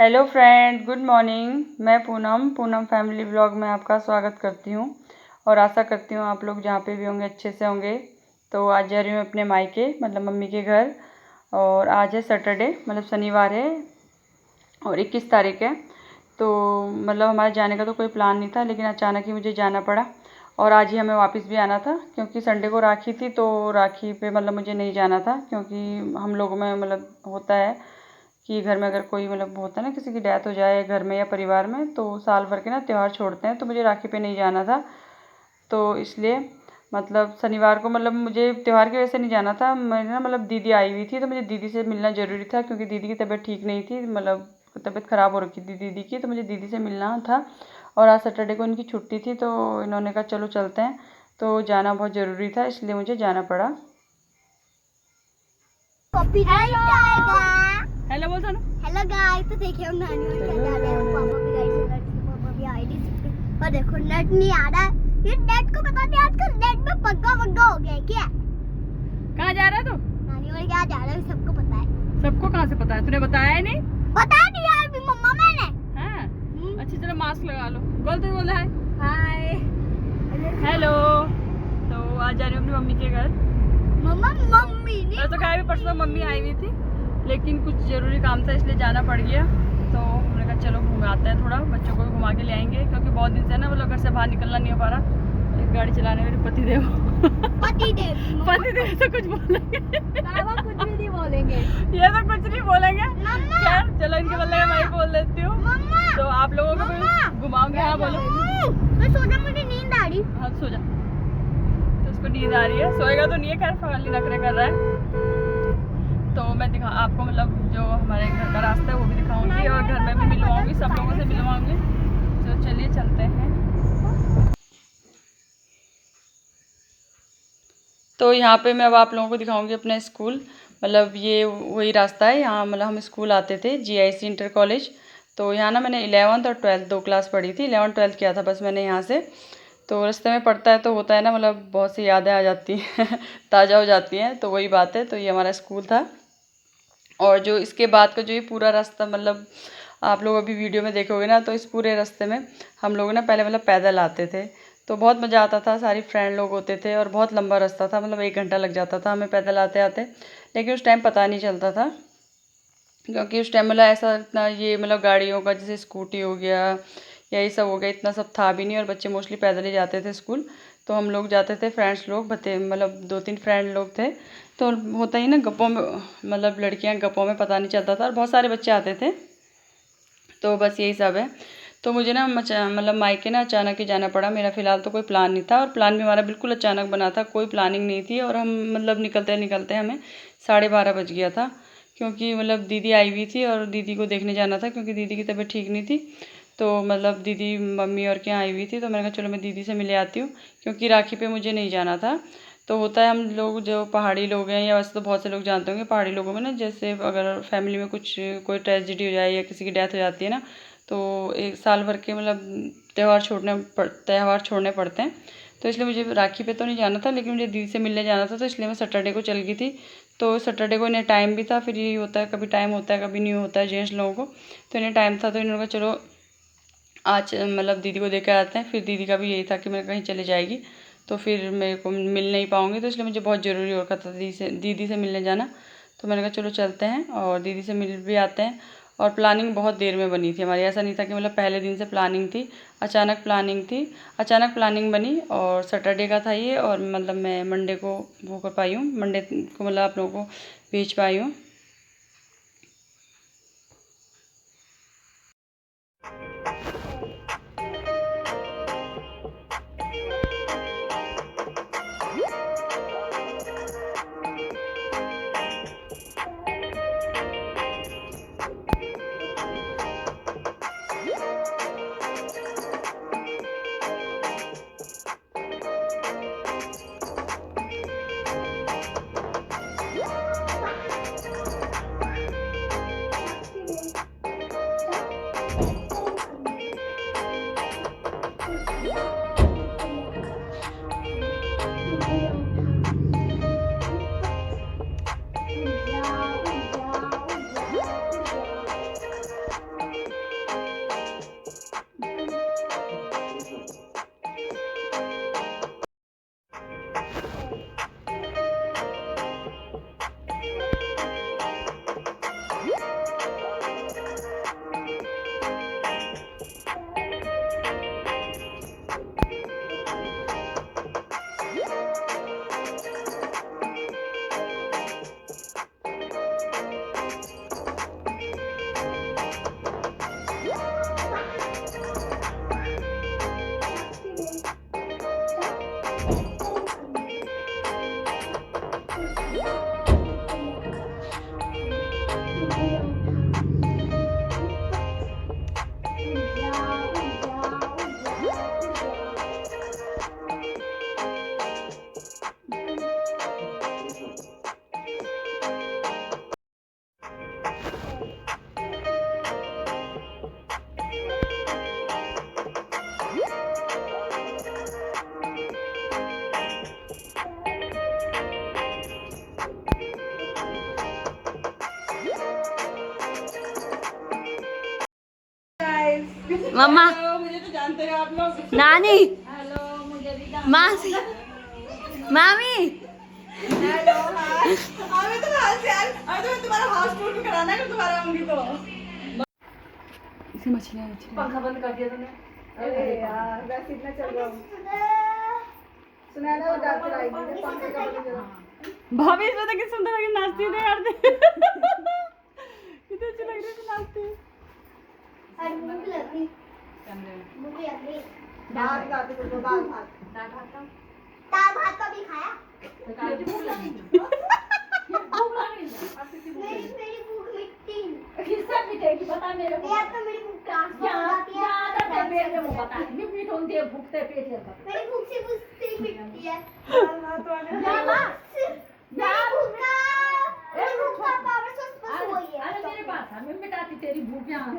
Hello friend, good morning. मैं Poonam family blog में आपका स्वागत करती हूँ और आशा करती हूँ आप लोग जहाँ पे भी होंगे अच्छे से होंगे। तो आज जा रही हूँ अपने मायके, मतलब मम्मी के घर। और आज है सैटरडे, मतलब शनिवार है और 21 तारीख है। तो मतलब हमारे जाने का तो कोई प्लान नहीं था, लेकिन अचानक ही मुझे जाना पड़ा। और आज ही हमें वापस भी आना था, क्योंकि संडे को राखी थी। तो राखी पे मतलब मुझे नहीं जाना था, क्योंकि हम लोगों में मतलब होता है कि घर में अगर कोई मतलब होता है ना, किसी की डेथ हो जाए घर में या परिवार में, तो साल भर के ना त्यौहार छोड़ते हैं। तो मुझे राखी पे नहीं जाना था, तो इसलिए मतलब शनिवार को मतलब मुझे त्यौहार की वजह से नहीं जाना था। मेरी ना मतलब दीदी आई हुई थी, तो मुझे दीदी से मिलना ज़रूरी था, क्योंकि दीदी की तबीयत ठीक नहीं थी, मतलब तबीयत ख़राब हो रखी थी दीदी की। तो मुझे दीदी से मिलना था और आज सैटरडे को इनकी छुट्टी थी, तो इन्होंने कहा चलो चलते हैं। तो जाना बहुत ज़रूरी था, इसलिए मुझे जाना पड़ा। कॉपीराइट आएगा। हेलो बोल था ना। हेलो गाइस, तो देखिए हम नानी और क्या जा रहे हैं। पापा भी गाइस से लड़की, पापा भी आईडी से। और देखो नेट नहीं आ रहा है। ये नेट को पता नहीं आजकल नेट में पग्गा वग्गा हो गया है क्या। कहाँ जा रहा है तू? नानी और क्या जा रहा है सबको पता है। सबको कहाँ से पता है? तूने बताया नहीं? पता नहीं यार, भी मम्मा मैंने। हाँ, अच्छा चलो मास्क लगा लो। बोल रहा है हाय। हेलो। तो आज जा रही हूँ अपनी मम्मी के घर। मम्मा मम्मी नहीं। मैं तो कहा भी परसों मम्मी आई हुई थी, लेकिन कुछ ज़रूरी काम था इसलिए जाना पड़ गया। तो हमने कहा चलो घुमाते हैं, थोड़ा बच्चों को भी घुमा के ले आएंगे, क्योंकि बहुत दिन से ना मतलब घर से बाहर निकलना नहीं हो पा रहा। एक गाड़ी चलाने मेरे पतिदेव पतिदेव तो कुछ बोलेंगे, कुछ भी नहीं बोलेंगे। ये तो कुछ नहीं बोलेंगे। खैर चलो, इनके बदले मैं ही बोल देती हूँ। तो आप लोगों को भी घुमाऊंगी। हाँ बोलो। मैं सो जा, मुझे नींद आ रही। हाँ सो जा। तो उसको नींद आ रही है, सोएगा तो नहीं है, खैर खाली नखरे कर रहा है। तो मैं आपको मतलब जो हमारे घर का रास्ता है वो भी दिखाऊंगी, और घर में भी मिलवाऊंगी, सब लोगों से मिलवाऊंगी। तो चलिए चलते हैं। तो यहाँ पे मैं अब आप लोगों को दिखाऊंगी अपना स्कूल। मतलब ये वही रास्ता है, यहाँ मतलब हम स्कूल आते थे, GIC इंटर कॉलेज। तो यहाँ ना मैंने 11th और 12th दो क्लास पढ़ी थी। 11th 12th किया था बस मैंने यहाँ से। तो रास्ते में पढ़ता है तो होता है ना, मतलब बहुत सी यादें आ जाती हैं ताज़ा हो जाती हैं। तो वही बात है, तो ये हमारा स्कूल था। और जो इसके बाद का जो ये पूरा रास्ता, मतलब आप लोग अभी वीडियो में देखोगे ना, तो इस पूरे रास्ते में हम लोग ना पहले मतलब पैदल आते थे। तो बहुत मज़ा आता था, सारी फ्रेंड लोग होते थे, और बहुत लंबा रास्ता था, मतलब 1 घंटा लग जाता था हमें पैदल आते आते। लेकिन उस टाइम पता नहीं चलता था, क्योंकि उस टाइम मतलब ऐसा इतना ये मतलब गाड़ियों का जैसे स्कूटी हो गया, यही सब हो गया, इतना सब था भी नहीं, और बच्चे मोस्टली पैदल ही जाते थे स्कूल। तो हम लोग जाते थे, फ्रेंड्स लोग बते मतलब 2-3 फ्रेंड लोग थे। तो होता ही ना गप्पों में, मतलब लड़कियां गप्पों में पता नहीं चलता था, और बहुत सारे बच्चे आते थे। तो बस यही सब है। तो मुझे ना मतलब मायके ना अचानक ही जाना पड़ा। मेरा फ़िलहाल तो कोई प्लान नहीं था, और प्लान भी हमारा बिल्कुल अचानक बना था, कोई प्लानिंग नहीं थी। और हम मतलब निकलते निकलते हमें 12:30 बज गया था, क्योंकि मतलब दीदी आई हुई थी और दीदी को देखने जाना था, क्योंकि दीदी की तबीयत ठीक नहीं थी। तो मतलब दीदी मम्मी और क्या आई हुई थी, तो मैंने कहा चलो मैं दीदी से मिले आती हूँ, क्योंकि राखी पे मुझे नहीं जाना था। तो होता है हम लोग जो पहाड़ी लोग हैं, या वैसे तो बहुत से लोग जानते होंगे पहाड़ी लोगों में ना, जैसे अगर फैमिली में कुछ कोई ट्रेजिडी हो जाए या किसी की डेथ हो जाती है ना, तो एक साल भर के मतलब त्यौहार छोड़ने पड़ते हैं। तो इसलिए मुझे राखी पे तो नहीं जाना था, लेकिन मुझे दीदी से मिलने जाना था, तो इसलिए मैं सैटरडे को चल गई थी। तो सैटरडे को इन्हें टाइम भी था, फिर यही होता है कभी टाइम होता है कभी नहीं होता है जेंट्स लोगों को। तो इन्हें टाइम था, तो इन्होंने कहा चलो आज मतलब दीदी को देकर आते हैं। फिर दीदी का भी यही था कि मैं कहीं चले जाएगी, तो फिर मेरे को मिल नहीं पाऊँगी, तो इसलिए मुझे बहुत ज़रूरी हो रखा था दीदी से मिलने जाना। तो मैंने कहा चलो चलते हैं और दीदी से मिल भी आते हैं। और प्लानिंग बहुत देर में बनी थी हमारी, ऐसा नहीं था कि मतलब पहले दिन से प्लानिंग थी, अचानक प्लानिंग थी, अचानक प्लानिंग बनी। और सैटरडे का था ये, और मतलब मैं मंडे को वो कर पाई हूँ, मंडे को मतलब आप लोगों को भेज पाई हूँ। मम्मा मुझे तो जानते हो आप लोग। नानी हेलो, मुझे भी मासी मामी हेलो हाय। अभी तो यार, अभी तो तुम्हारा हाउस टूर भी कराना है दोबारा आऊंगी तो। इसे मछलियाँ पंखा बंद कर दिया तूने। अरे यार वैसे इतना चल रहा हूँ। सुनैना वो डांस कराएगी पंखे का बंद करो। भाभी इसमें तो कितनी सुंदर लगी नाचती है यार। कितनी अच्छी लग रही है नाचती है। अरे भूख लगी कैमरे में। भूख लगी दाल भात तो दाल भात। दाल भात का? दाल भात का भी खाया तो काहे की भूख लगी? भूख लग रही है? अब किसी भूख लगी? मेरी भूख मिटती किससे मिटेगी बता मेरे को। या तो मेरी भूख ट्रांसफर हो जाती है आदत है पेट में बता। मिट होती है भूखते पेट है। मेरी भूख से बुझती मिटती है जाला मेरी भूख का पावर सोर्स बस वही है अरे मेरे पास है, मैं मिटाती तेरी भूख यहाँ।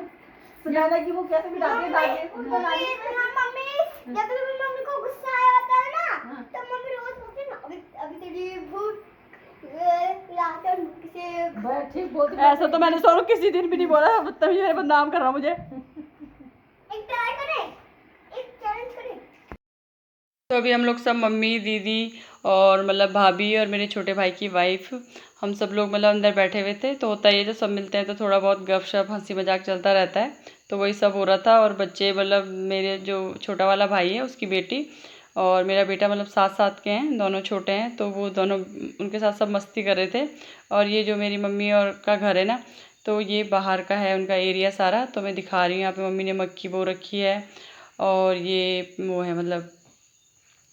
सुनैना की वो कैसे मिटाती है दादी? मम्मी जब भी मम्मी को गुस्सा आया होता है ना तो मम्मी रोज बोलती है ना अभी अभी तेरी भूख रात से बस ठीक बोलती। ऐसा तो मैंने सोनू किसी दिन भी नहीं बोला, तभी मेरे बदनाम कर रहा मुझे। एक ट्राई करें एक चैलेंज करें। तो अभी हम लोग सब मम्मी दीदी और मतलब भाभी और मेरे छोटे भाई की वाइफ, हम सब लोग मतलब अंदर बैठे हुए थे। तो होता ही है जब सब मिलते हैं तो थोड़ा बहुत गपशप हंसी मजाक चलता रहता है, तो वही सब हो रहा था। और बच्चे मतलब मेरे जो छोटा वाला भाई है उसकी बेटी और मेरा बेटा मतलब साथ साथ के हैं, दोनों छोटे हैं, तो वो दोनों उनके साथ सब मस्ती कर रहे थे। और ये जो मेरी मम्मी और का घर है ना, तो ये बाहर का है उनका एरिया सारा, तो मैं दिखा रही हूँ। यहाँ पे मम्मी ने मक्की बो रखी है और ये वो है मतलब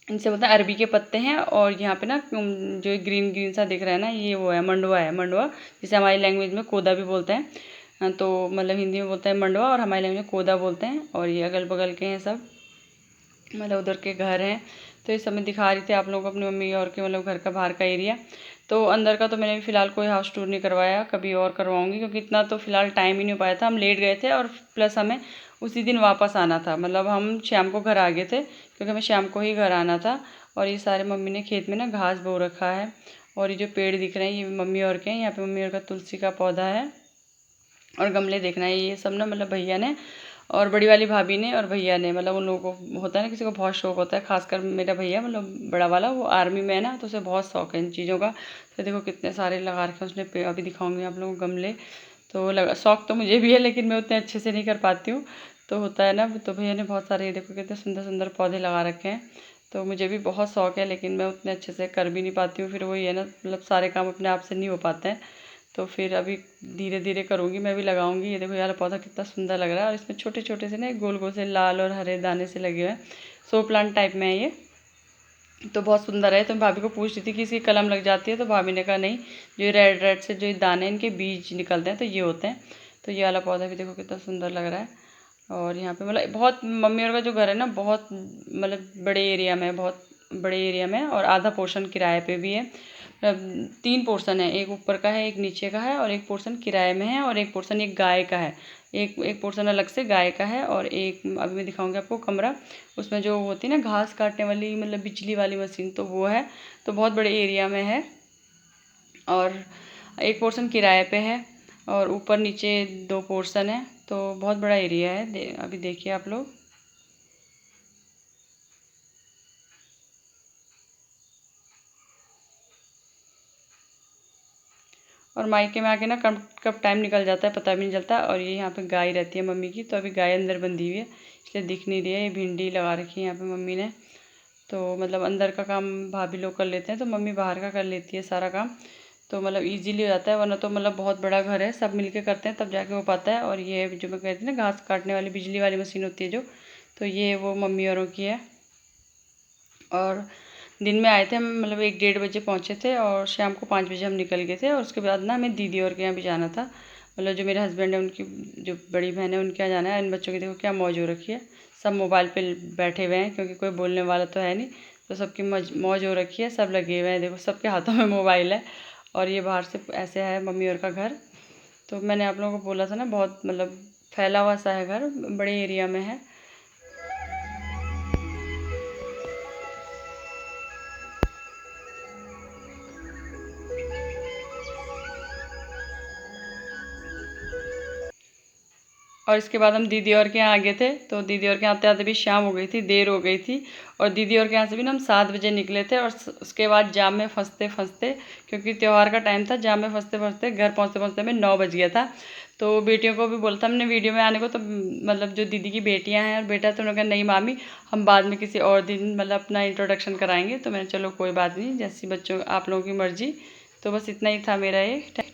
इनसे बोलते हैं अरबी के पत्ते हैं। और यहाँ पे ना जो ग्रीन ग्रीन सा दिख रहा है ना, ये वो है मंडुआ है। मंडुआ जिसे हमारी लैंग्वेज में कोदा भी बोलते हैं। तो मतलब हिंदी में बोलते हैं मंडुआ और हमारी लैंग्वेज में कोदा बोलते हैं। और ये अगल बगल के हैं सब, मतलब उधर के घर हैं। तो ये सब मैं दिखा रही थी आप लोगों को अपनी मम्मी और के मतलब घर का बाहर का एरिया। तो अंदर का तो मैंने भी फ़िलहाल कोई हाउस टूर नहीं करवाया, कभी और करवाऊंगी, क्योंकि इतना तो फ़िलहाल टाइम ही नहीं हो पाया था। हम लेट गए थे और प्लस हमें उसी दिन वापस आना था, मतलब हम शाम को घर आ गए थे क्योंकि हमें शाम को ही घर आना था। और ये सारे मम्मी ने खेत में ना घास बो रखा है। और ये जो पेड़ दिख रहे हैं ये मम्मी और के हैं। यहाँ पे मम्मी और का तुलसी का पौधा है और गमले देखना है, ये सब ना मतलब भैया ने और बड़ी वाली भाभी ने और भैया ने, मतलब उन लोगों को होता है ना, किसी को बहुत शौक होता है, खासकर मेरा भैया मतलब बड़ा वाला वो आर्मी में है ना, तो उसे बहुत शौक है इन चीज़ों का। तो देखो कितने सारे लगा रखे हैं उसने पे, अभी दिखाऊंगी आप लोगों को गमले। तो लगा शौक तो मुझे भी है लेकिन मैं उतने अच्छे से नहीं कर पाती हूँ, तो होता है ना। तो भैया ने बहुत सारे, देखो कितने सुंदर सुंदर पौधे लगा रखे हैं। तो मुझे भी बहुत शौक है लेकिन मैं उतने अच्छे से कर भी नहीं पाती हूँ, फिर वही है ना, मतलब सारे काम अपने आप से नहीं हो पाते हैं। तो फिर अभी धीरे धीरे करूँगी, मैं भी लगाऊंगी। ये देखो यार पौधा कितना सुंदर लग रहा है और इसमें छोटे छोटे से ना गोल गोल से लाल और हरे दाने से लगे हुए हैं, शो प्लांट टाइप में है ये। तो बहुत सुंदर है। तो मैं भाभी को पूछ रही थी कि इसकी कलम लग जाती है, तो भाभी ने कहा नहीं, जो रेड रेड से जो दाने इनके बीज निकलते हैं तो ये होते हैं। तो ये वाला पौधा भी देखो कितना सुंदर लग रहा है। और यहाँ पे मतलब बहुत मम्मी और का जो घर है ना बहुत मतलब बड़े एरिया में है, बहुत बड़े एरिया में है। और आधा पोर्शन किराए पे भी है, मतलब 3 पोर्शन है, एक ऊपर का है, एक नीचे का है और एक पोर्शन किराए में है और एक पोर्शन एक गाय का है। एक पोर्शन अलग से गाय का है और एक अभी मैं दिखाऊंगी आपको कमरा, उसमें जो होती है ना घास काटने वाली मतलब बिजली वाली मशीन, तो वो है। तो बहुत बड़े एरिया में है और एक पोर्शन किराए पे है और ऊपर नीचे 2 पोर्शन है। तो बहुत बड़ा एरिया है, अभी देखिए आप लोग। और मायके में आके ना कब कब टाइम निकल जाता है पता भी नहीं चलता। और ये यहाँ पे गाय रहती है मम्मी की, तो अभी गाय अंदर बंधी हुई है इसलिए दिख नहीं रही है। ये भिंडी लगा रखी है यहाँ पे मम्मी ने। तो मतलब अंदर का काम भाभी लोग कर लेते हैं, तो मम्मी बाहर का कर लेती है सारा काम। तो मतलब इजीली हो जाता है, वरना तो मतलब बहुत बड़ा घर है, सब मिलके करते हैं तब जाके हो पाता है। और ये जो मैं कहती हूँ ना घास काटने वाली बिजली वाली मशीन होती है जो, तो ये वो मम्मी औरों की है। और दिन में आए थे हम, मतलब 1-1:30 बजे पहुँचे थे और शाम को 5 बजे हम निकल गए थे। और उसके बाद ना हमें दीदी और के यहाँ भी जाना था, मतलब जो मेरे हस्बैंड है उनकी जो बड़ी बहन है उनके यहाँ जाना है। इन बच्चों की देखो क्या मौज हो रखी है, सब मोबाइल पे बैठे हुए हैं क्योंकि कोई बोलने वाला तो है नहीं, तो सबकी मौज हो रखी है, सब लगे हुए हैं, देखो सबके हाथों में मोबाइल है। और ये बाहर से ऐसे है मम्मी और का घर। तो मैंने आप लोगों को बोला था ना बहुत मतलब फैला हुआ सा है घर, बड़े एरिया में है। और इसके बाद हम दीदी और के यहाँ आ गए थे। तो दीदी और के यहाँ आते आते भी शाम हो गई थी, देर हो गई थी। और दीदी और के यहाँ से भी ना हम 7 बजे निकले थे। और उसके बाद जाम में फंसते फंसते, क्योंकि त्यौहार का टाइम था, जाम में फंसते फंसते घर पहुँचते पहुँचते हमें 9 बज गया था। तो बेटियों को भी बोला था हमने वीडियो में आने को, तो मतलब जो दीदी की बेटियां हैं और बेटा, तो उन्होंने कहा नहीं मामी, हम बाद में किसी और दिन मतलब अपना इंट्रोडक्शन कराएंगे। तो मैंने चलो कोई बात नहीं, जैसी बच्चों आप लोगों की मर्ज़ी। तो बस इतना ही था मेरा ये।